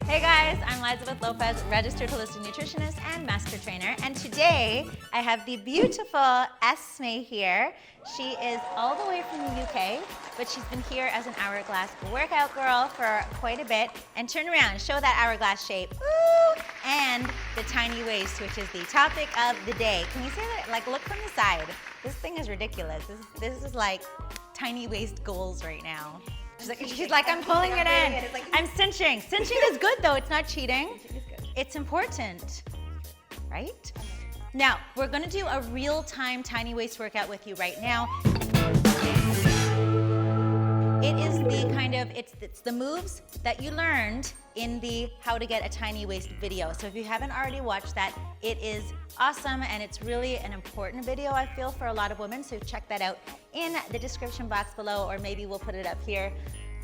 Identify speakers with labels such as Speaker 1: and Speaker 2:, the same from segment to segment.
Speaker 1: Hey guys, I'm Elizabeth Lopez, registered holistic nutritionist and master trainer, and today I have the beautiful Esme here. She is all the way from the UK, but she's been here as an hourglass workout girl for quite a bit. And turn around, show that hourglass shape. Woo! And the tiny waist, which is the topic of the day. Can you say that? Like, look from the side. This thing is ridiculous. This is like tiny waist goals right now. She's like, I'm pulling it in. I'm cinching. Cinching is good though, it's not cheating. It's important, right? Now, we're gonna do a real-time tiny waist workout with you right now. It is the kind of, it's the moves that you learned in the How to Get a Tiny Waist video. So if you haven't already watched that, it is awesome and it's really an important video, I feel, for a lot of women. So check that out in the description box below, or maybe we'll put it up here.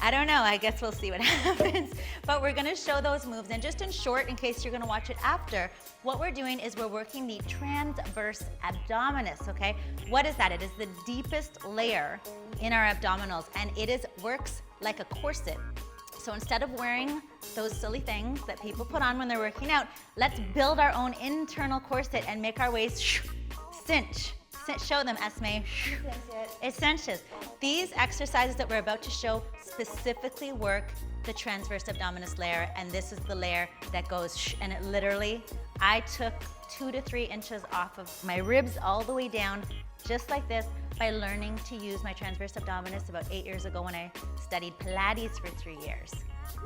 Speaker 1: I don't know, I guess we'll see what happens. But we're gonna show those moves, and just in short, in case you're gonna watch it after, what we're doing is we're working the transverse abdominis, okay? What is that? It is the deepest layer in our abdominals, and it works like a corset. So instead of wearing those silly things that people put on when they're working out, let's build our own internal corset and make our waist cinch. Show them, Esme. It cinches. These exercises that we're about to show specifically work the transverse abdominis layer, and this is the layer that goes and it literally, I took 2 to 3 inches off of my ribs all the way down, just like this, by learning to use my transverse abdominis about 8 years ago when I studied Pilates for 3 years.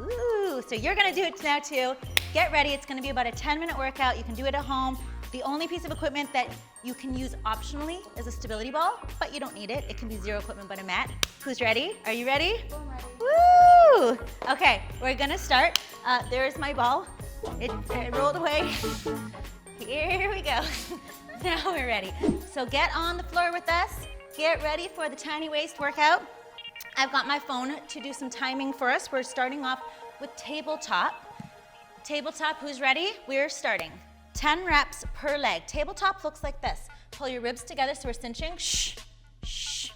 Speaker 1: Ooh, so you're gonna do it now too. Get ready, it's gonna be about a 10-minute workout. You can do it at home. The only piece of equipment that you can use optionally is a stability ball, but you don't need it. It can be zero equipment but a mat. Who's ready? Are you ready?
Speaker 2: I'm ready.
Speaker 1: Woo! Okay, we're gonna start. There's my ball. It rolled away. Here we go. Now we're ready. So get on the floor with us. Get ready for the tiny waist workout. I've got my phone to do some timing for us. We're starting off with tabletop. Tabletop, who's ready? We're starting. 10 reps per leg. Tabletop looks like this. Pull your ribs together so we're cinching. Shh, shh.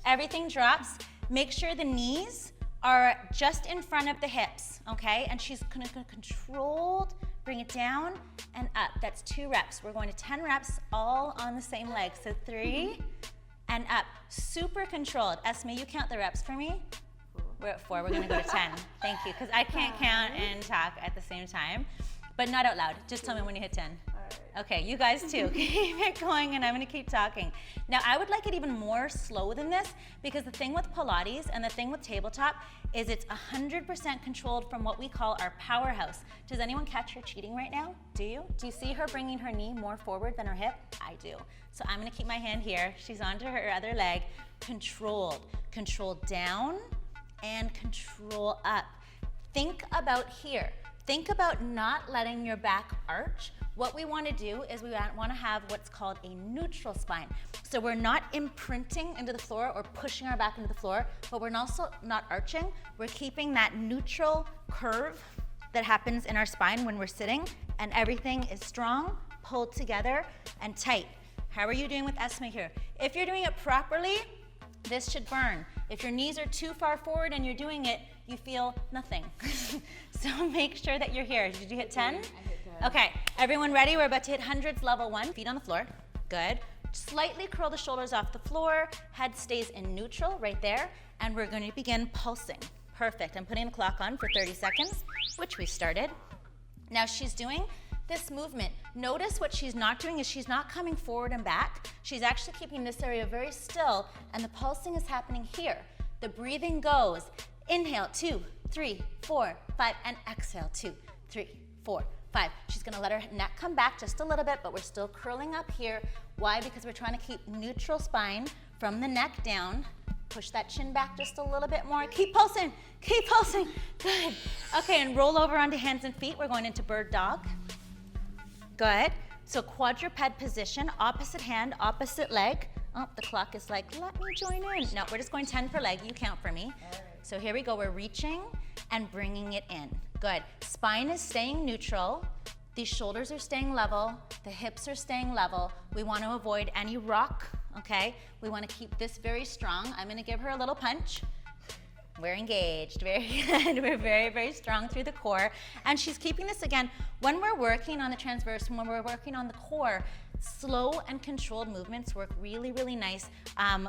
Speaker 1: Everything drops. Make sure the knees are just in front of the hips, okay? And she's gonna controlled, bring it down and up. That's 2 reps. We're going to 10 reps all on the same leg. So 3 and up. Super controlled. Esme, you count the reps for me. We're at 4, we're gonna go to 10. Thank you, because I can't count and talk at the same time. But not out loud, just tell me when you hit 10.
Speaker 2: All right.
Speaker 1: Okay, you guys too, keep it going and I'm gonna keep talking. Now I would like it even more slow than this, because the thing with Pilates and the thing with tabletop is it's 100% controlled from what we call our powerhouse. Does anyone catch her cheating right now? Do you? Do you see her bringing her knee more forward than her hip? I do. So I'm gonna keep my hand here. She's onto her other leg. Controlled. Control down and control up. Think about here. Think about not letting your back arch. What we want to do is we want to have what's called a neutral spine. So we're not imprinting into the floor or pushing our back into the floor, but we're also not arching. We're keeping that neutral curve that happens in our spine when we're sitting, and everything is strong, pulled together, and tight. How are you doing with Esme here? If you're doing it properly, this should burn. If your knees are too far forward and you're doing it, you feel nothing. So make sure that you're here. Did you hit 10?
Speaker 2: I hit 10.
Speaker 1: Okay, everyone ready? We're about to hit hundreds, level 1. Feet on the floor, good. Slightly curl the shoulders off the floor, head stays in neutral right there, and we're going to begin pulsing. Perfect, I'm putting the clock on for 30 seconds, which we started. Now she's doing this movement. Notice what she's not doing is she's not coming forward and back. She's actually keeping this area very still, and the pulsing is happening here. The breathing goes, inhale, 2, 3, 4, 5, and exhale, 2, 3, 4, 5. She's gonna let her neck come back just a little bit, but we're still curling up here. Why? Because we're trying to keep neutral spine from the neck down. Push that chin back just a little bit more. Keep pulsing, good. Okay, and roll over onto hands and feet. We're going into bird dog. Good. So quadruped position, opposite hand, opposite leg. Oh, the clock is like, let me join in. No, we're just going 10 per leg. You count for me.
Speaker 2: All right.
Speaker 1: So here we go. We're reaching and bringing it in. Good. Spine is staying neutral. The shoulders are staying level. The hips are staying level. We want to avoid any rock, okay? We want to keep this very strong. I'm going to give her a little punch. We're engaged, very good. We're very, very strong through the core. And she's keeping this again, when we're working on the transverse, when we're working on the core, slow and controlled movements work really, really nice.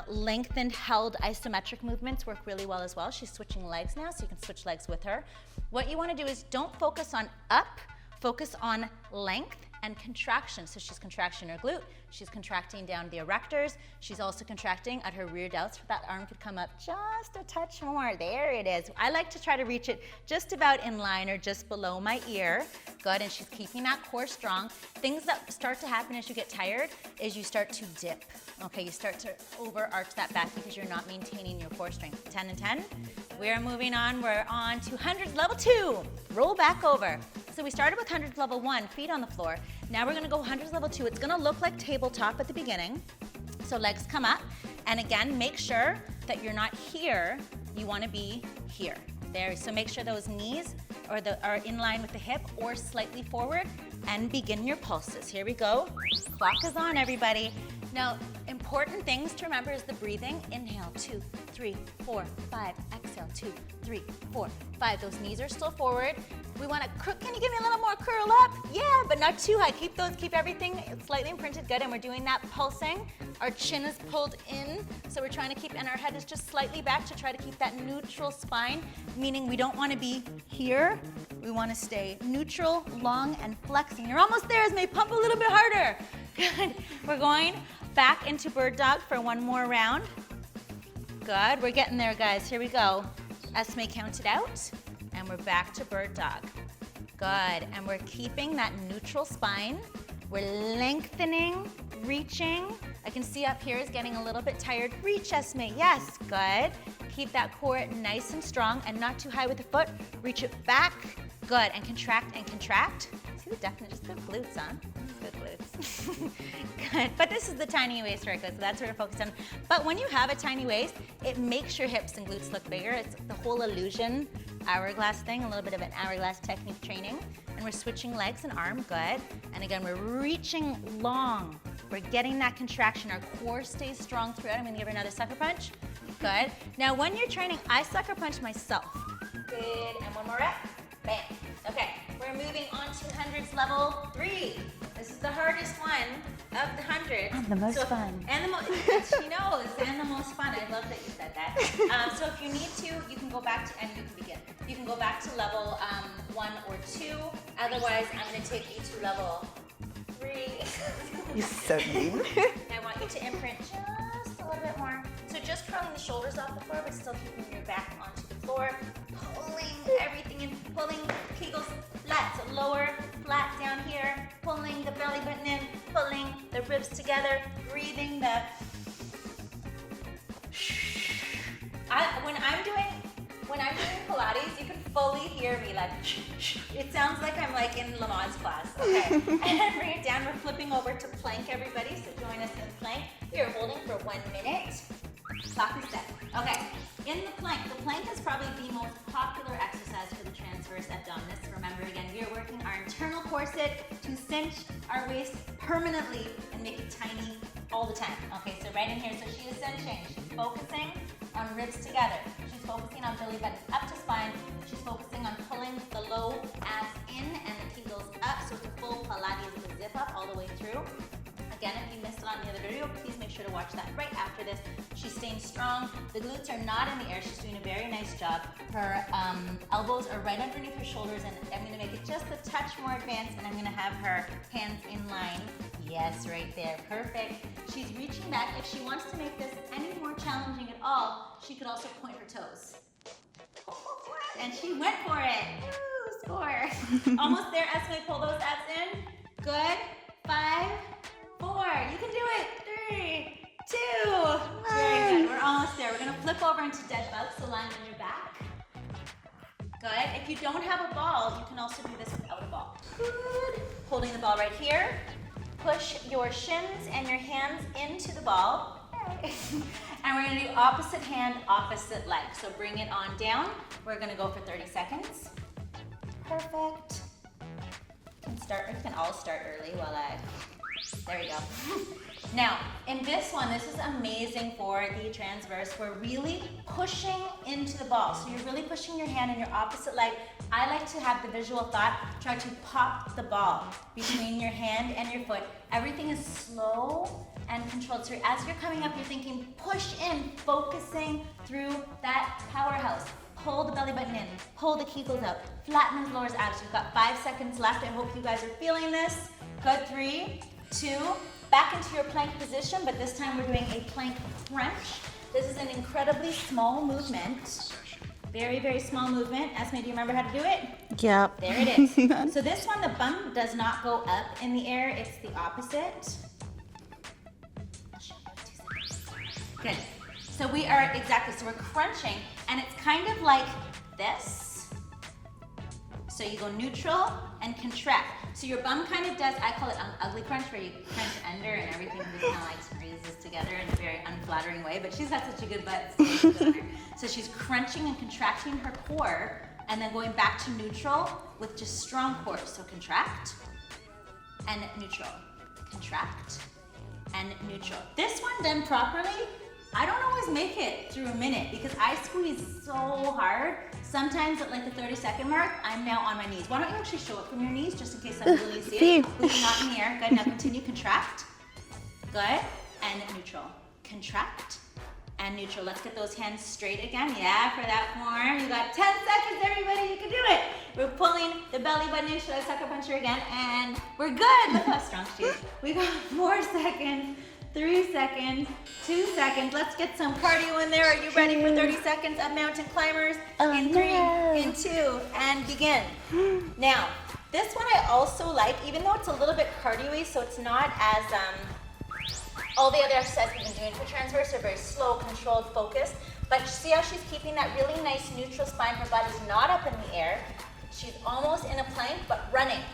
Speaker 1: Lengthened, held, isometric movements work really well as well. She's switching legs now, so you can switch legs with her. What you want to do is don't focus on up, focus on length and contraction. So she's contracting her glute, she's contracting down the erectors, she's also contracting at her rear delts. That arm could come up just a touch more. There it is. I like to try to reach it just about in line or just below my ear. Good, and she's keeping that core strong. Things that start to happen as you get tired is you start to dip. Okay, you start to overarch that back because you're not maintaining your core strength. 10 and 10. We're moving on. We're on to hundreds level 2. Roll back over. So we started with hundreds level 1, feet on the floor. Now we're gonna go hundreds level 2. It's gonna look like tabletop at the beginning. So legs come up, and again, make sure that you're not here. You wanna be here. There, so make sure those knees are in line with the hip or slightly forward, and begin your pulses. Here we go. Clock is on, everybody. Now, important things to remember is the breathing. Inhale, 2, 3, 4, 5. Exhale, 2, 3, 4, 5. Those knees are still forward. We want to, can you give me a little more curl up? Yeah, but not too high. Keep everything slightly imprinted. Good, and we're doing that pulsing. Our chin is pulled in, so we're trying to keep, and our head is just slightly back to try to keep that neutral spine, meaning we don't want to be here. We want to stay neutral, long, and flexing. You're almost there, Esme. Pump a little bit harder. Good. We're going back into bird dog for one more round. Good. We're getting there, guys. Here we go. Esme counted out, and we're back to bird dog. Good. And we're keeping that neutral spine. We're lengthening, reaching. I can see up here is getting a little bit tired. Reach, Esme. Yes. Good. Keep that core nice and strong and not too high with the foot. Reach it back. Good. And contract and contract. See the definition? Just good glutes, huh? Good glutes. Good. But this is the tiny waist workout, so that's what we're focused on. But when you have a tiny waist, it makes your hips and glutes look bigger. It's the whole illusion hourglass thing, a little bit of an hourglass technique training. And we're switching legs and arm. Good. And again, we're reaching long. We're getting that contraction. Our core stays strong throughout. I'm going to give her another sucker punch. Good. Now, when you're training, I sucker punch myself. Good. And one more rep. Bam. Okay, we're moving on to hundreds level 3. This is the hardest one of the hundreds.
Speaker 2: And the most fun.
Speaker 1: And the most, she knows, and the most fun. I love that you said that. So if you need to, you can go back to, and you can begin. You can go back to level 1 or 2. Otherwise, I'm going to take you to level 3.
Speaker 2: You're so mean.
Speaker 1: I want you to imprint just a little bit more. So just curling the shoulders off the floor, but still keeping your back onto the floor. Pulling everything in, pulling kegels flat, so lower, flat down here, pulling the belly button in, pulling the ribs together, breathing the... When I'm doing Pilates, you can fully hear me like, it sounds like I'm like in Lamaze class. Okay, and then bring it down. We're flipping over to plank, everybody, so join us in plank. We are holding for 1 minute. Clock is set. Okay, in the plank is probably the most popular exercise for the transverse abdominis. Remember, again, we are working our internal corset to cinch our waist permanently and make it tiny all the time. Okay, so right in here, so she is cinching. She's focusing on ribs together. She's focusing on belly button up to spine. She's focusing on pulling the low abs in and the kegels up, so it's a full Pilates zip up all the way through. Again, if you missed it on the other video, please make sure to watch that right after this. She's staying strong. The glutes are not in the air. She's doing a very nice job. Her elbows are right underneath her shoulders, and I'm gonna make it just a touch more advanced, and I'm gonna have her hands in line. Yes, right there, perfect. She's reaching back. If she wants to make this any more challenging at all, she could also point her toes. And she went for it. Woo, score. Almost there, Esme, pull those abs in. Good, 5, 4, you can do it. 3, 2. Very good, we're almost there. We're gonna flip over into dead bug, so lying on your back. Good, if you don't have a ball, you can also do this without a ball. Good, holding the ball right here. Push your shins and your hands into the ball. And we're gonna do opposite hand, opposite leg. So bring it on down. We're gonna go for 30 seconds. Perfect. You can all start early while there we go. Now, in this one, this is amazing for the transverse. We're really pushing into the ball. So you're really pushing your hand in your opposite leg. I like to have the visual thought, try to pop the ball between your hand and your foot. Everything is slow and controlled. So as you're coming up, you're thinking, push in, focusing through that powerhouse. Pull the belly button in, pull the kegels out, flatten those lower abs. You've got 5 seconds left. I hope you guys are feeling this. Good, 3, 2, back into your plank position, but this time we're doing a plank crunch. This is an incredibly small movement. Very, very small movement. Esme, do you remember how to do it?
Speaker 2: Yep.
Speaker 1: There it is. So this one, the bum does not go up in the air. It's the opposite. Good. So we are, exactly, so we're crunching, and it's kind of like this. So you go neutral and contract. So your bum kind of does, I call it an ugly crunch, where you crunch under and everything just kind of like squeezes together in a very unflattering way, but she's got such a good butt. So she's crunching and contracting her core, and then going back to neutral with just strong core. So contract and neutral, contract and neutral. This one done properly, I don't always make it through a minute because I squeeze so hard. Sometimes at like the 30-second mark, I'm now on my knees. Why don't you actually show it from your knees just in case some really see it? Moving not in the air. Good, now continue, contract. Good, and neutral. Contract and neutral. Let's get those hands straight again. Yeah, for that form. You got 10 seconds, everybody, you can do it. We're pulling the belly button in. Should I sucker punch her again? And we're good. Look how strong she is. We got 4 seconds. 3 seconds, 2 seconds. Let's get some cardio in there. Are you ready for 30 seconds of mountain climbers? In 3, in 2, and begin. Now, this one I also like, even though it's a little bit cardio-y, so it's not as, all the other exercises we've been doing for transverse are very slow, controlled, focused. But see how she's keeping that really nice neutral spine. Her body's not up in the air. She's almost in a plank, but running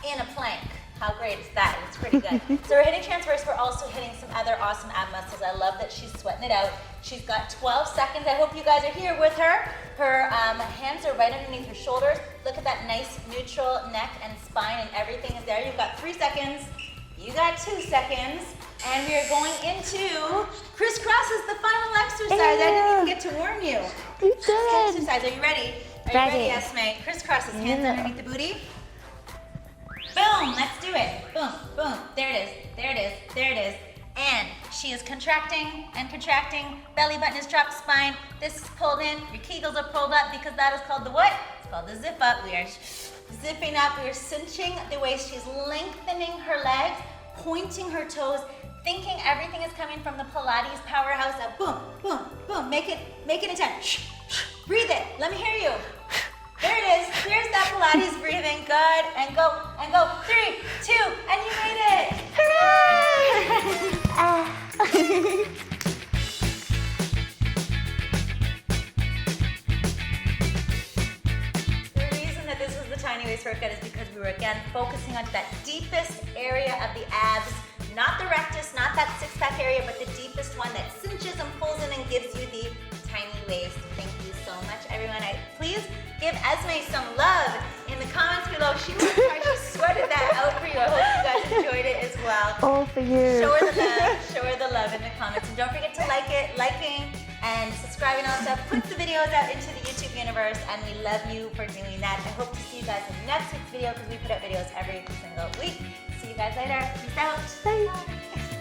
Speaker 1: in a plank. How great is that? It's pretty good. So we're hitting transverse. We're also hitting some other awesome ab muscles. I love that she's sweating it out. She's got 12 seconds. I hope you guys are here with her. Her hands are right underneath her shoulders. Look at that nice neutral neck and spine, and everything is there. You've got 3 seconds. You got 2 seconds. And we are going into crisscross is the final exercise. I didn't even get to warn you.
Speaker 2: You did.
Speaker 1: Exercise. Are you ready? Are you ready, Esme? Crisscross is hands underneath the booty. Boom, let's do it. Boom, boom. There it is, there it is, there it is. And she is contracting and contracting. Belly button is dropped, spine. This is pulled in. Your kegels are pulled up because that is called the what? It's called the zip up. We are zipping up. We are cinching the waist. She's lengthening her legs, pointing her toes, thinking everything is coming from the Pilates powerhouse of boom, boom, boom. Make it intense. Breathe it. Let me hear you. There it is. There's that Pilates breathing. Good. And go. And go. 3, 2, and you made it. Hooray! The reason that this was the tiny waist workout is because we were again focusing on that deepest area of the abs, not the rectus, not that six-pack area, but the deepest one that cinches and pulls in and gives you the tiny waist. Thank you so much, everyone. Please give Esme some love in the comments below. She worked hard. She sweated that out for you. I hope you guys enjoyed it as well.
Speaker 2: All for you.
Speaker 1: Show her the love. Show her the love in the comments. And don't forget to like it, liking, and subscribing also. Put the videos out into the YouTube universe, and we love you for doing that. I hope to see you guys in next week's video because we put out videos every single week. See you guys later. Peace out.
Speaker 2: Bye.
Speaker 1: Bye.